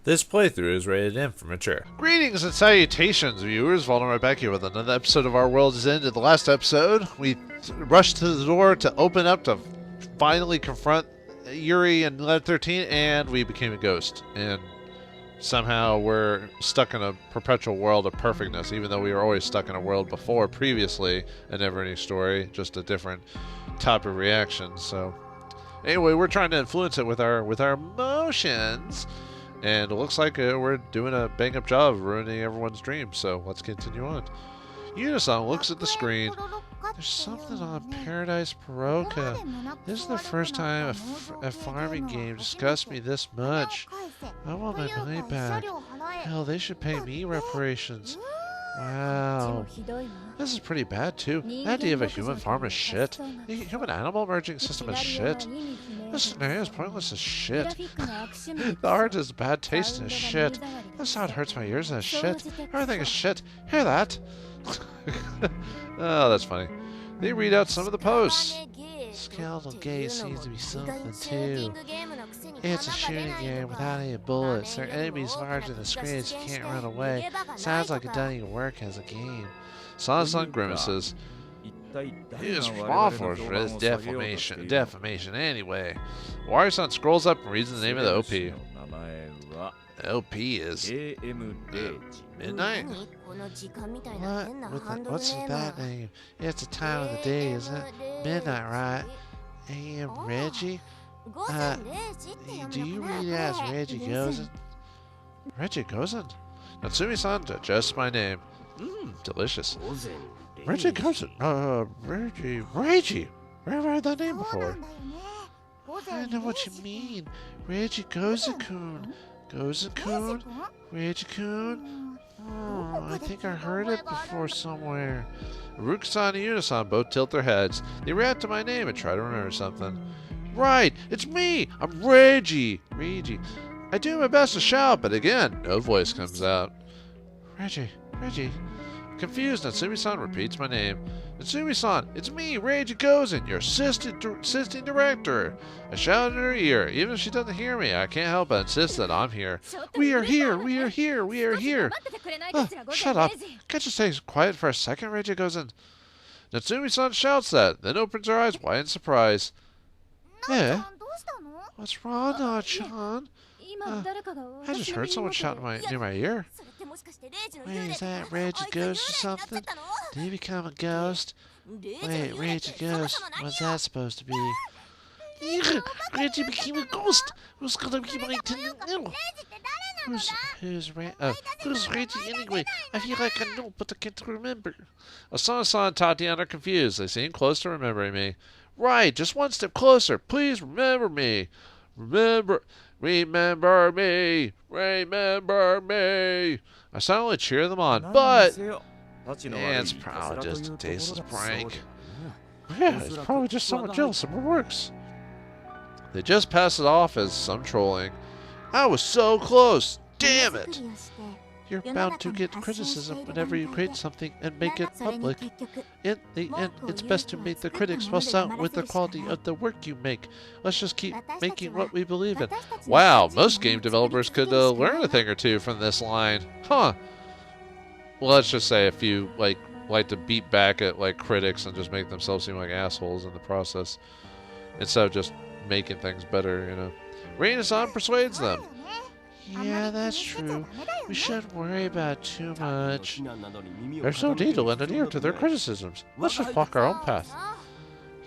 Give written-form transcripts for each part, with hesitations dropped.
This playthrough is rated M for mature. Greetings and salutations, viewers. Vauldemare back here with another episode of Our World is End. In the last episode, we rushed to the door to open up to finally confront Yuri and Lead 13, and we became a ghost. And somehow we're stuck in a perpetual world of perfectness, even though we were always stuck in a world before, previously, a never-ending story, just a different type of reaction. So, anyway, we're trying to influence it with our emotions. And it looks like we're doing a bang-up job of ruining everyone's dreams, so let's continue on. Unison looks at the screen. There's something on Paradise Paroka. This is the first time a farming game discussed me this much. I want my money back. Hell, they should pay me reparations. Wow. This is pretty bad, too. The idea of a human farm is shit. The human-animal merging system is shit. This scenario is pointless as shit. The art is bad taste and is shit. This sound hurts my ears and is shit. Everything is shit. Hear that? Oh, that's funny. They read out some of the posts. Skeletal Gaze seems to be something, too. It's a shooting game without any bullets. There are enemies larger than the screens. You can't run away. Sounds like it doesn't even work as a game. Son grimaces. He is responsible for this defamation anyway. Warrior-san scrolls up and reads the name of the OP. The OP is Midnight? What's that name? It's the time of the day, isn't it? Midnight, right? AM Reiji? Do you read it as Reiji Gozen? Reiji Gozen? Natsumi-san, just my name. Delicious. Reiji Gozen? Reiji! Where have I heard that name before? I know what you mean. Reiji Gozen-kun. Gozen-kun? Reiji-kun? Oh, I think I heard it before somewhere. Ruka-san and Unison both tilt their heads. They react to my name and try to remember something. Right! It's me! I'm Reiji! I do my best to shout, but again, no voice comes out. Reiji. Confused, Natsumi-san repeats my name. Natsumi-san, it's me, Reiji Gozen, your assistant director. I shout in her ear. Even if she doesn't hear me, I can't help but insist that I'm here. We are here! Shut up. Can't you stay quiet for a second, Reiji Gozen? Natsumi-san shouts that, then opens her eyes wide in surprise. Eh? What's wrong, Na-chan? I just heard someone shout near my ear. Wait, is that Reiji Ghost or something? Did he become a ghost? Wait, Reiji Ghost, what's that supposed to be? Reiji became a ghost! Who's gonna be my intended now? Who's Reiji anyway? I feel like I know, but I can't remember. Asana-san and Tatiana are confused. They seem close to remembering me. Right, just one step closer. Please remember me. Remember me. I silently cheer them on, but it's probably just a tasteless prank. Yeah, it's probably just someone jealous of my works. They just pass it off as some trolling. I was so close. Damn it! You're bound to get criticism whenever you create something and make it public. In the end, it's best to make the critics fuss out with the quality of the work you make. Let's just keep making what we believe in. Wow, most game developers could learn a thing or two from this line. Huh. Well, let's just say a few like to beat back at critics and just make themselves seem like assholes in the process. Instead of just making things better, you know. Reina-san persuades them. Yeah, that's true. We shouldn't worry about it too much. There's no need to lend an ear to their criticisms. Let's just walk our own path.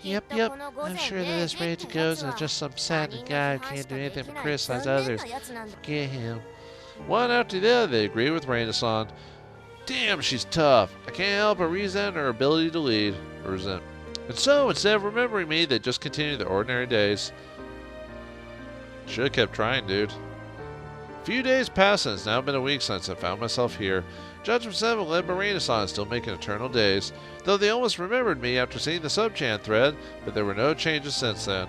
Yep. I'm sure that this Reiji Gozen is just some saddened guy who can't do anything but criticize others. Forget him. One after the other, they agree with Reina-san. Damn, she's tough. I can't help but resent her ability to lead. And so, instead of remembering me, they just continue their ordinary days. Should've kept trying, dude. Few days pass and it's now been a week since I found myself here. Judgement 7 led by Reina-san is still making eternal days, though they almost remembered me after seeing the sub-chan thread, but there were no changes since then.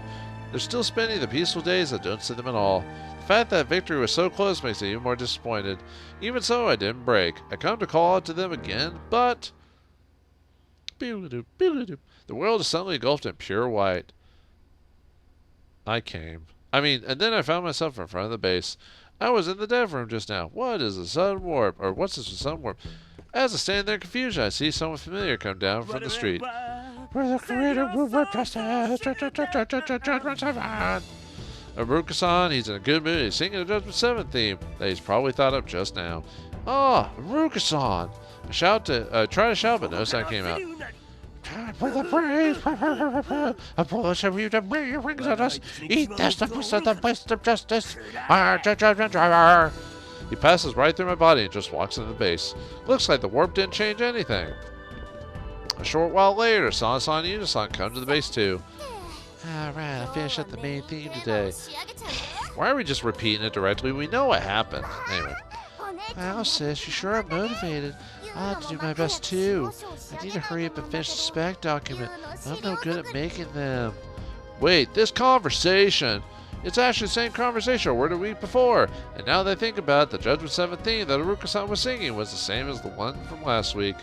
They're still spending the peaceful days that don't see them at all. The fact that victory was so close makes me even more disappointed. Even so, I didn't break. I come to call out to them again, but... The world is suddenly engulfed in pure white. And then I found myself in front of the base. I was in the dev room just now. What is a sudden warp? Or what's this sudden warp? As I stand there in confusion, I see someone familiar come down from the street. We're the creator of movement justice. Judgment 7. Aruka-san, he's in a good mood. He's singing the Judgment 7 theme that he's probably thought up just now. Ah, Aruka-san! I try to shout, but no sound came out. For the praise, a bullet of you to bring your rings at us. Eat this, the best of justice. He passes right through my body and just walks into the base. Looks like the warp didn't change anything. A short while later, San-san and Unison come to the base too. Alright, I finished up the main theme today. Why are we just repeating it directly? We know what happened. Anyway. Wow, sis, you sure are motivated. I'll have to do my best too. I need to hurry up and finish the spec document. I'm no good at making them. Wait, this conversation. It's actually the same conversation I worded a week before. And now that I think about it, the Judgment 7 theme that Aruka-san was singing was the same as the one from last week.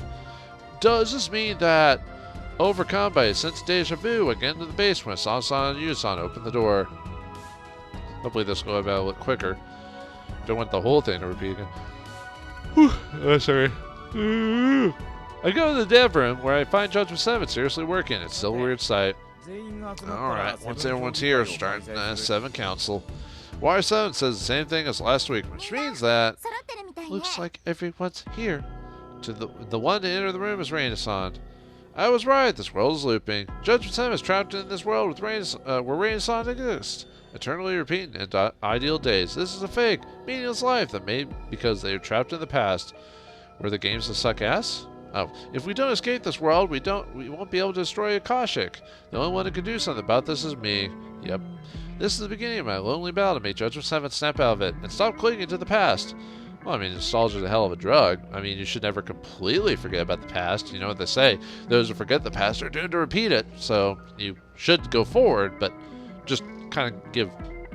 Does this mean that, overcome by a sense of deja vu, again to the base when San-san and Yusan open the door? Hopefully this will go about a little quicker. Don't want the whole thing to repeat again. Whew, oh, sorry. I go to the dev room where I find Judgment 7 seriously working. It's still a weird sight. Alright, once everyone's here, starting the 7 council. Wire 7 says the same thing as last week, which means that looks like everyone's here. To the one to enter the room is Reina-san. I was right, this world is looping. Judgment 7 is trapped in this world with where Reina-san exists, eternally repeating in ideal days. This is a fake, meaningless life that made because they are trapped in the past. Were the games to suck ass? Oh, if we don't escape this world, we won't be able to destroy Akashic. The only one who can do something about this is me. Yep. This is the beginning of my lonely battle to make Judgment 7 snap out of it and stop clinging to the past. Well, I mean, nostalgia is a hell of a drug. I mean, you should never completely forget about the past. You know what they say. Those who forget the past are doomed to repeat it. So you should go forward, but just kind of give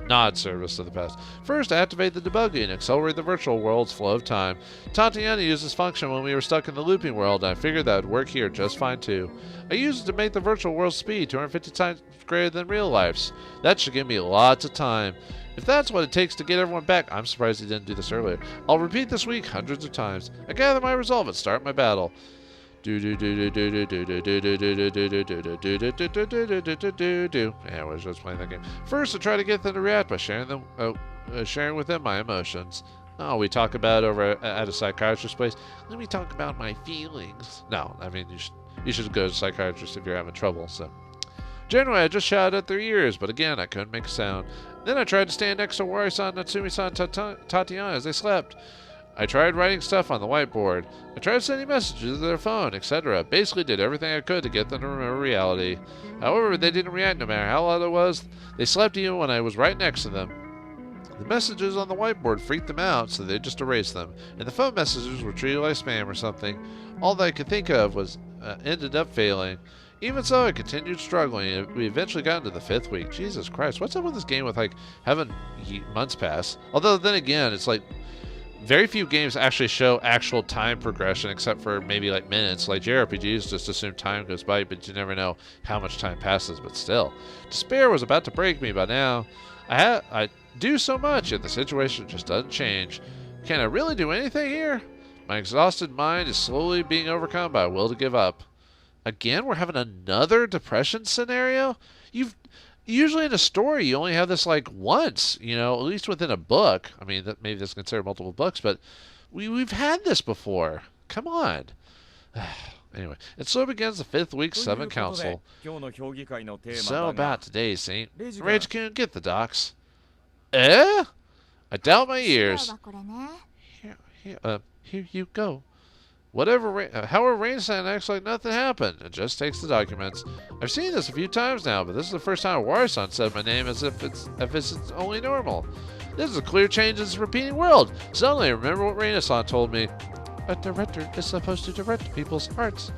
nod service to the past. First, activate the debugging and accelerate the virtual world's flow of time. Tatiana used this function when we were stuck in the looping world, and I figured that would work here just fine too. I used it to make the virtual world speed 250 times greater than real life's. That should give me lots of time. If that's what it takes to get everyone back, I'm surprised he didn't do this earlier. I'll repeat this week hundreds of times. I gather my resolve and start my battle. Yeah, I was just playing that game. First, I try to get them to react by sharing with them my emotions. Oh, we talk about it over at a psychiatrist's place. Let me talk about my feelings. No, I mean you should go to a psychiatrist if you're having trouble. So, generally, I just shouted at their ears, but again, I couldn't make a sound. Then I tried to stand next to Wari-san, Natsumi-san, Tatiana as they slept. I tried writing stuff on the whiteboard. I tried sending messages to their phone, etc. Basically did everything I could to get them to remember reality. However, they didn't react no matter how loud it was. They slept even when I was right next to them. The messages on the whiteboard freaked them out, so they just erased them. And the phone messages were treated like spam or something. All that I could think of was ended up failing. Even so, I continued struggling, and we eventually got into the 5th week. Jesus Christ, what's up with this game with, like, having months pass? Although, then again, it's like, very few games actually show actual time progression, except for maybe, like, minutes. Like, JRPGs just assume time goes by, but you never know how much time passes, but still. Despair was about to break me by now. I do so much, yet the situation just doesn't change. Can I really do anything here? My exhausted mind is slowly being overcome by a will to give up. Again, we're having another depression scenario? Usually in a story, you only have this like once, you know, at least within a book. I mean, maybe that's considered multiple books, but we've had this before. Come on. Anyway, and so begins the 5th week 7 council. So about today, Saint. Reiji-kun, get the docs. Eh? I doubt my ears. Here you go. However, Reina-san acts like nothing happened and just takes the documents. I've seen this a few times now, but this is the first time Wari-san said my name as if it's only normal. This is a clear change in this repeating world. Suddenly, I remember what Reina-san told me. A director is supposed to direct people's hearts.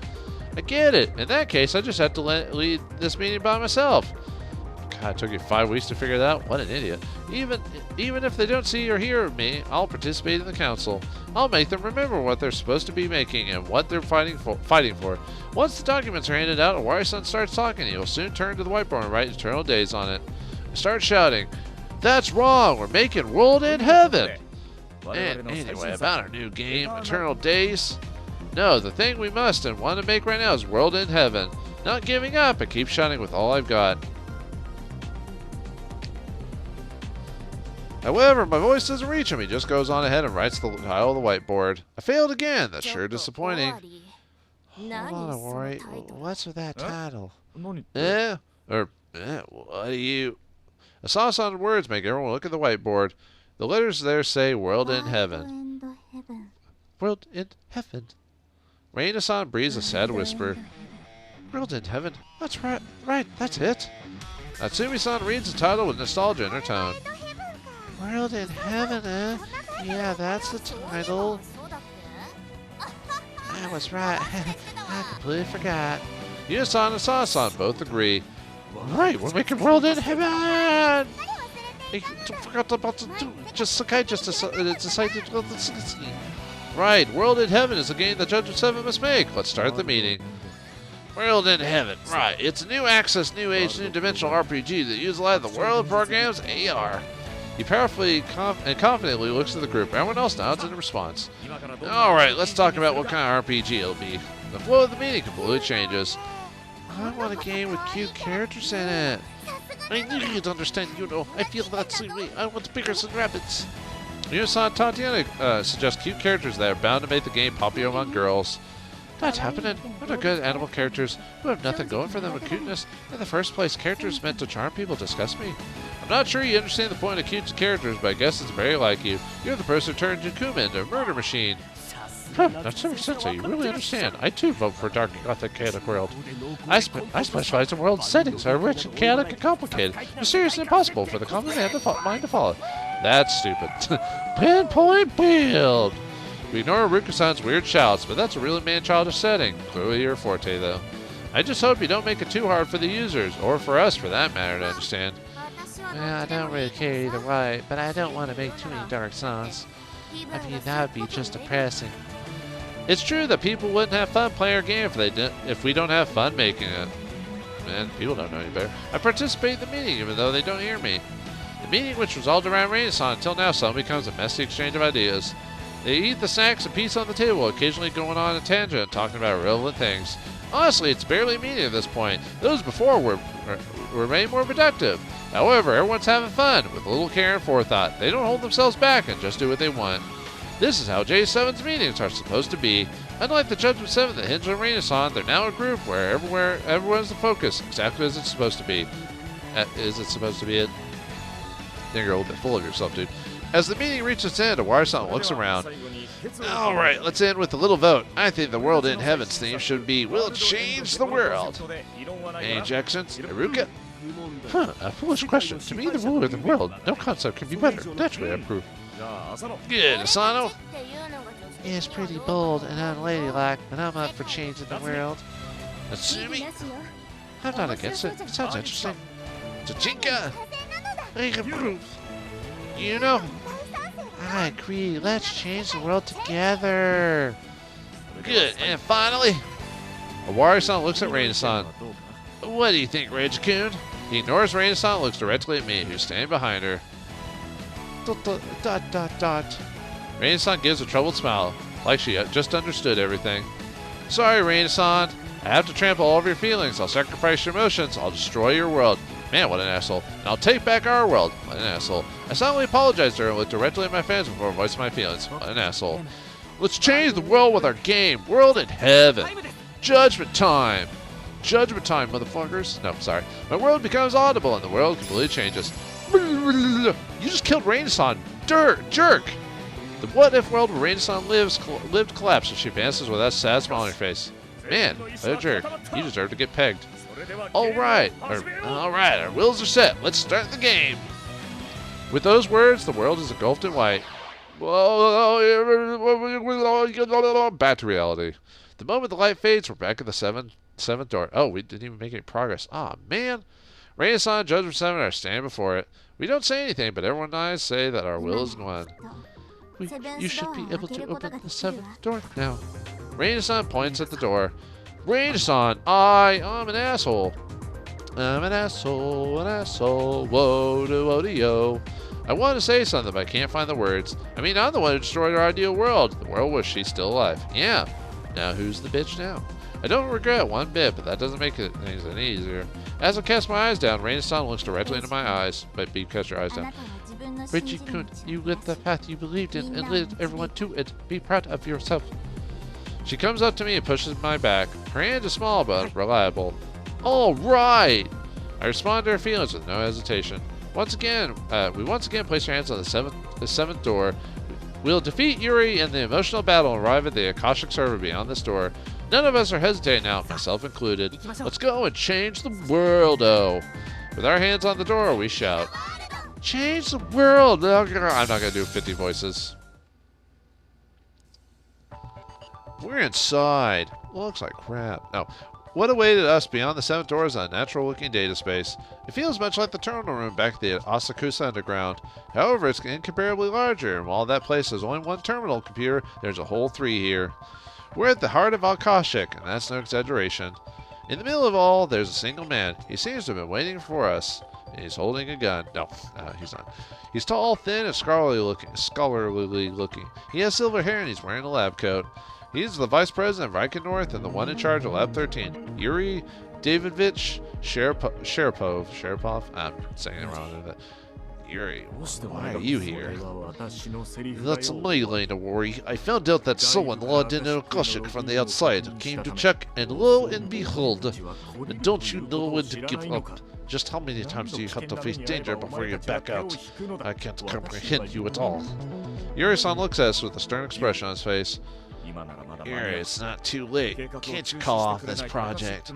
I get it. In that case, I just have to lead this meeting by myself. God, it took you 5 weeks to figure that out. What an idiot. Even if they don't see or hear of me, I'll participate in the council. I'll make them remember what they're supposed to be making and what they're fighting for. Once the documents are handed out, Wari-san starts talking. He'll soon turn to the whiteboard and write eternal days on it. I start shouting, That's wrong. We're making World in Heaven. And anyway, about our new game, Eternal Days. No, the thing we must and want to make right now is World in Heaven. Not giving up, and keep shining with all I've got. However, my voice doesn't reach him. He just goes on ahead and writes the title of the whiteboard. I failed again. That's sure disappointing. Hold on, don't worry. What's with that title? What do you... A sauce-on words make everyone look at the whiteboard. The letters there say World in Heaven. World in Heaven. Reina-san breathes a sad whisper. World in Heaven? That's right. Right, that's it. Natsumi-san reads the title with nostalgia in her tone. World in Heaven, eh? Yeah, that's the title. I was right. I completely forgot. Yuya-san and Sa-san both agree. Right, we're making World in Heaven! I forgot about the... Sakai just decided... Right, World in Heaven is a game that Judgement 7 must make. Let's start the meeting. World in Heaven. Right, it's a new access, new age, new dimensional RPG that uses a lot of the W.O.R.L.D program's AR. He powerfully and confidently looks at the group. Everyone else nods in response. Alright, let's talk about what kind of RPG it'll be. The flow of the meeting completely changes. I want a game with cute characters in it. I knew you'd understand, you know. I feel that same way. I want bigger and rabbits. Yuya-san and Tatiana suggest cute characters that are bound to make the game popular among girls. That's happening. What are good animal characters who have nothing going for them but cuteness? In the first place, characters meant to charm people disgust me. I'm not sure you understand the point of cute characters, but I guess it's very like you. You're the person who turned Jakuma into a murder machine. Huh, that's so sensei. You really understand. I too vote for a dark, gothic, chaotic world. I specialize in world settings that are rich and chaotic and complicated, mysterious and impossible for the common man mind to follow. That's stupid. Pinpoint build. We ignore Ruka-san's weird shouts, but that's a really man-childish setting. Clearly your forte, though. I just hope you don't make it too hard for the users, or for us, for that matter, to understand. Well, I don't really care either way, but I don't want to make too many dark songs. I mean, that would be just depressing. It's true that people wouldn't have fun playing our game if we don't have fun making it. Man, people don't know any better. I participate in the meeting even though they don't hear me. The meeting, which revolved around Reina-san until now, suddenly becomes a messy exchange of ideas. They eat the snacks and peace on the table, occasionally going on a tangent and talking about irrelevant things. Honestly, it's barely a meeting at this point. Those before were way more productive. However, everyone's having fun, with a little care and forethought. They don't hold themselves back and just do what they want. This is how J7's meetings are supposed to be. Unlike the Judgement 7 that hinge on Reina-san, they're now a group where everyone's the focus, exactly as it's supposed to be. Is it supposed to be it? I think you're a little bit full of yourself, dude. As the meeting reaches its end, W.O.R.L.D looks around. Alright, let's end with a little vote. I think the World in Heaven's theme should be, will it change the world? Any objections? Iruka? Huh, a foolish question. To me, the ruler of the world, no concept can be better. Naturally, I approve. Good, Asano? It's pretty bold and unladylike, but I'm up for changing the world. Natsumi? I'm not against it. It sounds interesting. Tachinka? I approve. You know? I agree. Let's change the world together. Good, and finally, Awari-san looks at Reina-san. What do you think, Reiji-kun? He ignores Reina-san and looks directly at me, who's standing behind her. ... Reina-san gives a troubled smile, like she just understood everything. Sorry, Reina-san. I have to trample all of your feelings. I'll sacrifice your emotions. I'll destroy your world. Man, what an asshole. And I'll take back our world. What an asshole. I silently apologized to her and looked directly at my fans before voicing my feelings. What an asshole. Let's change the world with our game. World in Heaven. Judgment time. Judgment time, motherfuckers. No, sorry. My world becomes audible and the world completely changes. You just killed Reina-san. Jerk. The what-if world where Reina-san lived collapses as she advances with that sad smile on her face. Man, what a jerk. You deserve to get pegged. Alright, our wills are set. Let's start the game. With those words, the world is engulfed in white. Back to reality. The moment the light fades, we're back at the seventh door. Oh, we didn't even make any progress. Aw, man. Reina-san and Judgement 7 are standing before it. We don't say anything, but everyone and I say that our will is gone. You should be able to open the seventh door now. Reina-san points at the door. Reina-san, I'm an asshole. I'm an asshole, whoa to O-D-O. I want to say something, but I can't find the words. I mean, I'm the one who destroyed our ideal world. The world where she's still alive. Yeah. Now who's the bitch now? I don't regret one bit, but that doesn't make it things any easier. As I cast my eyes down, Reina-san looks directly into my eyes. But you cast your eyes down. Reiji-kun, you lit the path you believed in and led everyone to it. Be proud of yourself. She comes up to me and pushes my back. Her hand is small, but reliable. All right! I respond to her feelings with no hesitation. We once again place our hands on the seventh door. We'll defeat Yuri in the emotional battle and arrive at the Akashic server beyond this door. None of us are hesitating now, myself included. Let's go and change the world, oh. With our hands on the door, we shout. Change the world! I'm not going to do 50 voices. We're inside. Looks like crap. No. What awaited us beyond the 7 doors on a natural-looking data space? It feels much like the terminal room back at the Asakusa Underground. However, it's incomparably larger, and while that place has only one terminal computer, there's a whole 3 here. We're at the heart of Akashic, and that's no exaggeration. In the middle of all, there's a single man. He seems to have been waiting for us, and he's holding a gun. No, he's not. He's tall, thin, and scholarly looking. He has silver hair, and he's wearing a lab coat. He's the Vice President of Riken North and the one in charge of Lab 13. Yuri Davidovich Sharapov. I'm saying it wrong. Yuri, why are you here? That's my line of worry. I found out that someone logged in Akashic from the outside. Came to check, and lo and behold. And don't you know when to give up? Just how many times do you have to face danger before you back out? I can't comprehend you at all. Yuri-san looks at us with a stern expression on his face. Yuri, it's not too late. Can't you call off this project?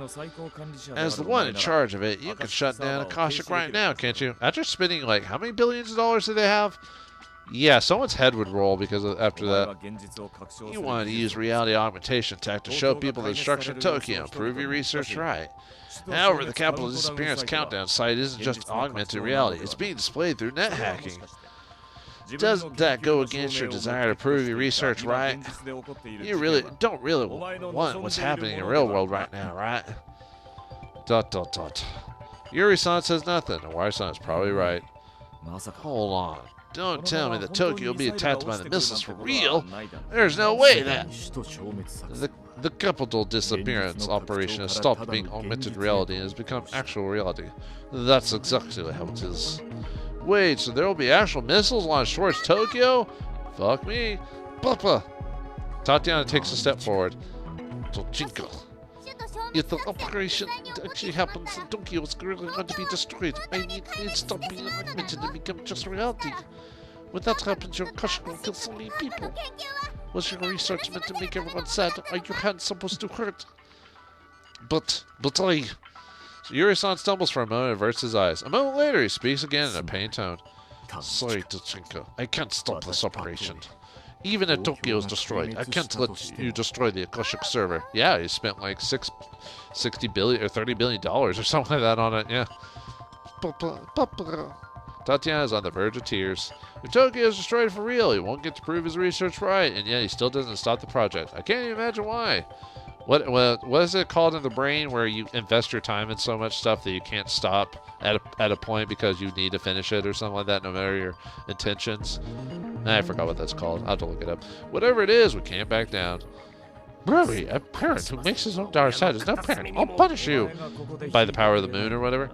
As the one in charge of it, you can shut down Akashic right now, can't you? After spending, like, how many billions of dollars do they have? Yeah, someone's head would roll because after that. You wanted to use reality augmentation tech to show people the destruction of Tokyo and prove your research right. However, the capital disappearance countdown site isn't just augmented reality. It's being displayed through net hacking. Doesn't that go against your desire to prove your research right? You don't really want what's happening in the real world right now, right? ... Yuri-san says nothing, and Wire-san is probably right. Hold on. Don't tell me that Tokyo will be attacked by the missiles for real. There's no way that... The capital disappearance operation has stopped being augmented reality and has become actual reality. That's exactly how it is. Wait, so there will be actual missiles launched towards Tokyo? Fuck me. Papa! Tatiana takes a step forward. Tochinko. If the operation actually happens and Tokyo is really going to be destroyed, I need to stop being augmented and become just reality. When that happens, your Akashic will kill so many people. Was your research meant to make everyone sad? Are your hands supposed to hurt? But I... So Yuri-san stumbles for a moment and averts his eyes. A moment later, he speaks again in a pained tone. Sorry, Tochinko. I can't stop this operation. Even if Tokyo is destroyed, I can't let you destroy the Akashic server. Yeah, he spent like $60 billion or $30 billion or something like that on it, yeah. Tatiana is on the verge of tears. If Tokyo is destroyed for real, he won't get to prove his research right, and yet he still doesn't stop the project. I can't even imagine why. What is it called in the brain where you invest your time in so much stuff that you can't stop at a point because you need to finish it or something like that, no matter your intentions? I forgot what that's called. I'll have to look it up. Whatever it is, we can't back down. Really, a parent who makes his own daughter sad is no parent. I'll punish you by the power of the moon or whatever.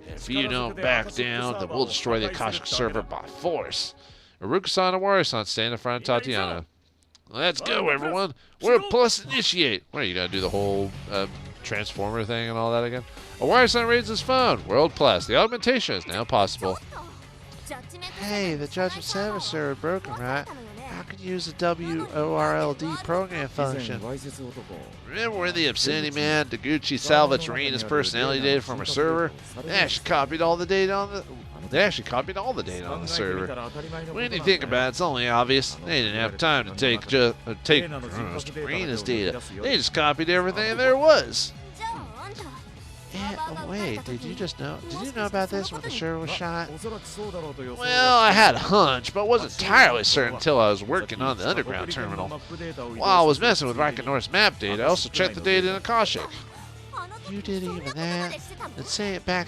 If you don't back down, then we'll destroy the Akashic server by force. Iruka-san and Wari-san stand in front of Tatiana. Let's go, everyone. W.O.R.L.D plus initiate. What, are you going to do the whole Transformer thing and all that again? A Wire-san raises his phone. W.O.R.L.D plus. The augmentation is now possible. Hey, the Judgement server broken, right? How could you use the W.O.R.L.D program function? Remember when the obscenity man, Deguchi, salvaged Reina's personality data from her server? They actually copied all the data on the server. When you think about it, it's only obvious. They didn't have time to take Reina's data. They just copied everything there was. Yeah, wait, did you know about this when the server was shot? Well, I had a hunch, but wasn't entirely certain until I was working on the underground terminal. While I was messing with Riken North's map data, I also checked the data in Akashic. You did even that? Then say it back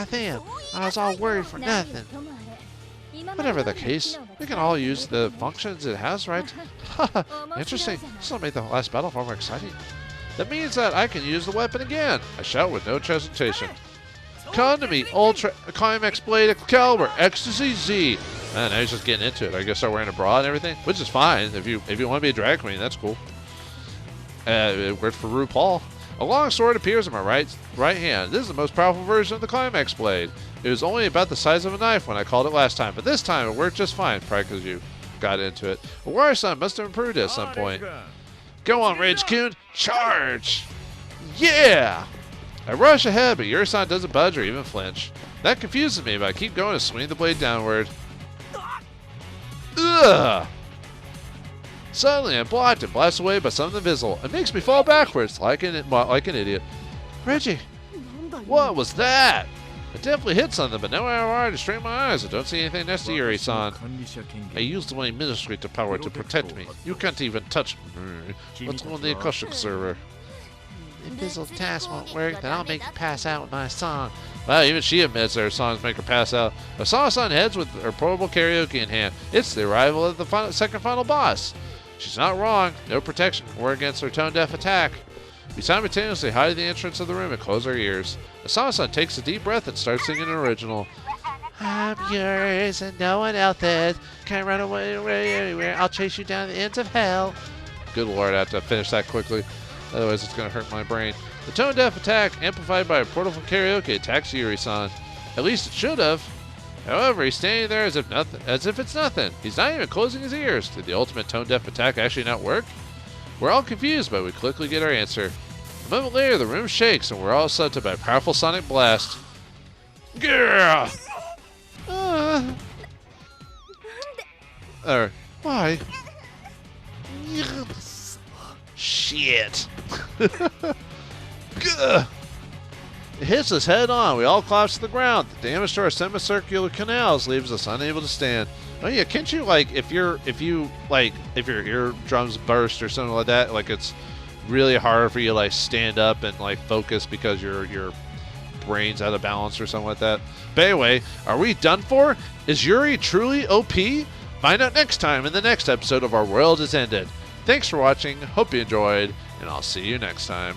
then. I was all worried for nothing. Whatever the case, we can all use the functions it has, right? Haha, interesting. This will make the last battle far more exciting. That means that I can use the weapon again. I shout with no hesitation. Come to me, Ultra Climax Blade Excalibur, Ecstasy Z. And now he's just getting into it. I guess start wearing a bra and everything, which is fine. If you want to be a drag queen, that's cool. It worked for RuPaul. A long sword appears in my right hand. This is the most powerful version of the Climax Blade. It was only about the size of a knife when I called it last time, but this time it worked just fine, probably because you got into it. A War-Sun must have improved at some point. Go on, Rage-kun, charge! Yeah! I rush ahead, but Yuri-san doesn't budge or even flinch. That confuses me, but I keep going to swing the blade downward. Ugh! Suddenly, I'm blocked and blasted away by something invisible. It makes me fall backwards like an idiot. Reggie, what was that? I definitely hit something, but now I have to strain my eyes. I don't see anything next to Yuri-san. I used my administrative power to protect me. You can't even touch me. Let's go on the acoustic server. Invisible task won't work, then I'll make you pass out with my song. Wow, even she admits that her songs make her pass out. Asakusa heads with her portable karaoke in hand. It's the arrival of the second final boss. She's not wrong. No protection can work against her tone-deaf attack. We simultaneously hide the entrance of the room and close our ears. Asakusa takes a deep breath and starts singing an original. I'm yours and no one else's. Can't run away anywhere. I'll chase you down the ends of hell. Good lord, I have to finish that quickly. Otherwise, it's going to hurt my brain. The tone-deaf attack, amplified by a portable karaoke, attacks Yuri-san. At least it should have. However, he's standing there as if it's nothing. He's not even closing his ears. Did the ultimate tone-deaf attack actually not work? We're all confused, but we quickly get our answer. A moment later, the room shakes, and we're all assaulted by a powerful sonic blast. Gah! Why? Shit. Gah! It hits us head on. We all collapse to the ground. The damage to our semicircular canals leaves us unable to stand. Oh yeah, can't you if your eardrums burst or something like that, like it's really hard for you to like stand up and like focus because your brain's out of balance or something like that. But anyway, are we done for? Is Yuri truly OP? Find out next time in the next episode of Our World Is Ended. Thanks for watching. Hope you enjoyed, and I'll see you next time.